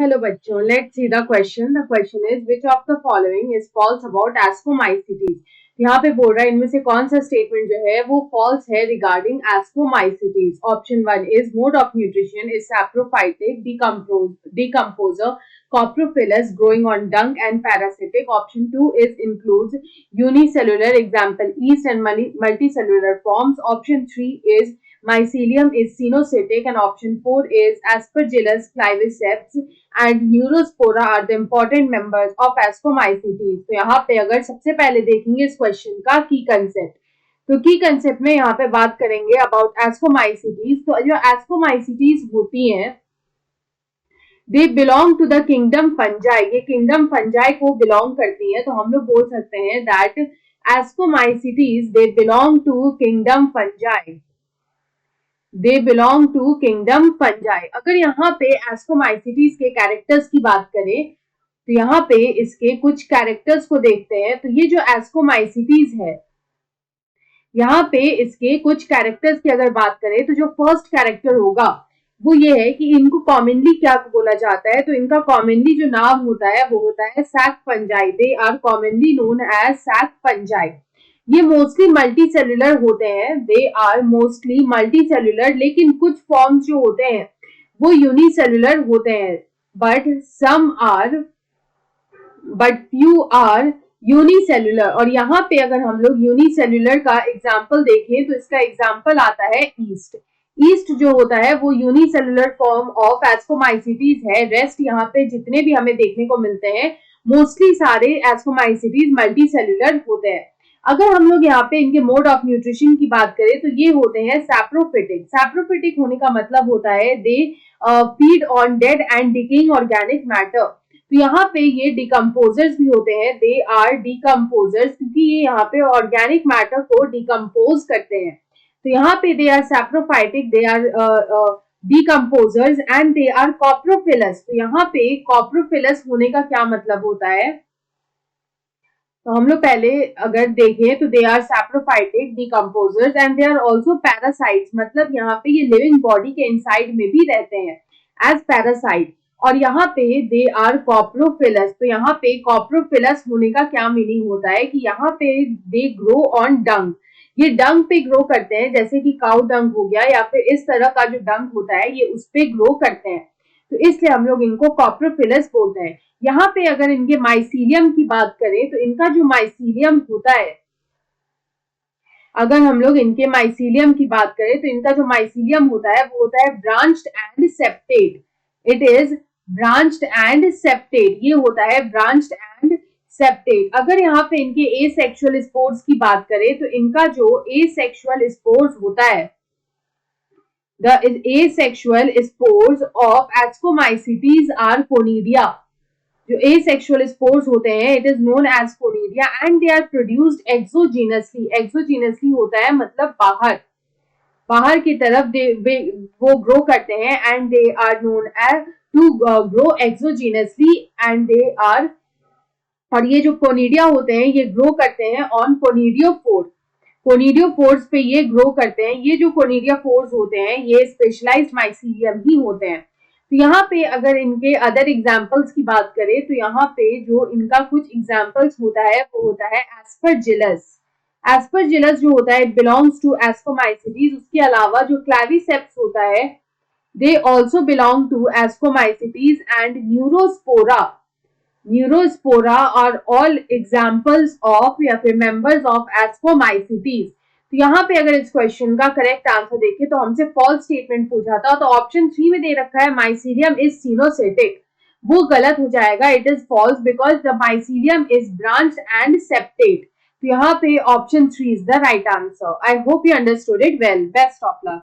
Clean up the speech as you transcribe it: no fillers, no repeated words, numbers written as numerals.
Hello बच्चों, let's see the question. The question is which of the following is false about ascomycetes? यहाँ पे बोल रहा है इनमें से कौन सा स्टेटमेंट जो है वो false है regarding ascomycetes. Option 1 is mode of nutrition is saprophytic, decomposer, coprophilous, growing on dung and parasitic. Option 2 is includes unicellular, example yeast and multicellular forms. Option 3 is mycelium is cenocytic, and option 4 is Aspergillus claviceps and Neurospora are the important members of Ascomycetes. तो यहाँ पे अगर सबसे पहले देखेंगे इस question का की कंसेप्ट, तो की कंसेप्ट में यहाँ पे बात करेंगे अबाउट एस्कोमाइसिटीज. तो जो एस्कोमाइसिटीज होती हैं they belong to the kingdom fungi, ये किंगडम फंजाई को बिलोंग करती है. तो हम लोग बोल सकते हैं that ascomycetes they belong to kingdom fungi, they belong to kingdom fungi. अगर यहाँ पे एस्कोमाइसिटीज के कैरेक्टर्स की बात करें तो यहाँ पे इसके कुछ कैरेक्टर्स को देखते हैं. तो ये जो एस्कोमाइसिटीज है, यहाँ पे इसके कुछ कैरेक्टर्स की अगर बात करें तो जो फर्स्ट कैरेक्टर होगा वो ये है कि इनको कॉमनली क्या बोला जाता है. तो इनका कॉमनली जो नाम होता है वो होता है sac fungi. They are commonly known as sac fungi. ये मोस्टली मल्टी सेल्यूलर होते हैं, they are mostly multicellular, लेकिन कुछ फॉर्म्स जो होते हैं वो यूनिसेल्यूलर होते हैं. But few are unicellular. और यहाँ पे अगर हम लोग यूनिसेल्यूलर का एग्जाम्पल देखें तो इसका एग्जाम्पल आता है ईस्ट. ईस्ट जो होता है वो यूनिसेल्यूलर फॉर्म ऑफ एस्कोमाइसिटीज है. रेस्ट यहाँ पे जितने भी हमें देखने को मिलते हैं मोस्टली सारे एस्कोमाइसिटीज मल्टी सेल्यूलर होते हैं. अगर हम लोग यहाँ पे इनके मोड ऑफ न्यूट्रिशन की बात करें तो ये होते हैं सैप्रोफिटिक. सैप्रोफिटिक होने का मतलब होता है they feed on dead and decaying organic matter. तो यहाँ पे ये डिकम्पोजर्स भी होते हैं, दे आर डिकम्पोजर्स, क्योंकि ये यहाँ पे ऑर्गेनिक मैटर को डिकम्पोज करते हैं. तो यहाँ पे they are saprophytic, they are decomposers and they are coprophilous. तो यहाँ पे कॉप्रोफिलस होने का क्या मतलब होता है, तो हम लोग पहले अगर देखें तो they are saprophytic, decomposers and they are also parasites. मतलब यहाँ पे ये लिविंग बॉडी के इनसाइड में भी रहते हैं एज पैरासाइट. और यहाँ पे दे आर कॉप्रोफिलस. तो यहाँ पे कॉप्रोफिलस होने का क्या मीनिंग होता है कि यहाँ पे दे ग्रो ऑन डंग. ये डंग पे ग्रो करते हैं, जैसे कि काउ डंग हो गया या फिर इस तरह का जो डंग होता है ये उस पे ग्रो करते हैं. तो इसलिए हम लोग इनको कॉप्रोफिलस बोलते हैं. यहाँ पे अगर इनके माइसीलियम की बात करें तो इनका जो माइसीलियम होता है, अगर हम लोग इनके माइसीलियम की बात करें तो इनका जो माइसीलियम होता है वो होता है branched and septate. It is branched and septate, ये होता है ब्रांच्ड एंड सेप्टेट. अगर यहाँ पे इनके एसेक्सुअल स्पोर्स की बात करें तो इनका जो एसेक्सुअल स्पोर्स होता है, the asexual spores of ascomycetes are conidia. जो asexual spores होते हैं it is known as conidia and they are produced exogenously. exogenously होता है मतलब बाहर की तरफ वो ग्रो करते हैं and they are known as to grow exogenously and they are, और ये जो कोनिडिया होते हैं ये ग्रो करते हैं ऑन कोनिडियोफोर. कोनिडियोफोर्स पे ये ग्रो करते हैं. ये जो कोनिडियोफोर्स होते हैं ये स्पेशलाइज्ड माइसीलियम ही होते हैं. तो यहाँ पे अगर इनके अदर एग्जांपल्स की बात करें तो यहाँ पे जो इनका कुछ एग्जांपल्स होता है वो होता है एस्परजिलस. एस्परजिलस जो होता है इट बिलोंग्स टू एस्कोमाइसिटीज. उसके अलावा जो क्लैविसेप्स होता है they also belong to ascomycetes and neurospora. Neurospora are all examples of या फिर मेंबर्स ऑफ एस्कोमाइसिटीज. तो यहाँ पे अगर इस क्वेश्चन का करेक्ट आंसर देखें तो हमसे फॉल्स स्टेटमेंट पूछा था, तो ऑप्शन 3 में दे रखा है माइसीलियम इज सिनोसिटिक, वो गलत हो जाएगा. It is false because the mycelium is branched and septate. तो यहाँ पे option 3 is the right answer. I hope you understood it well. Best of luck.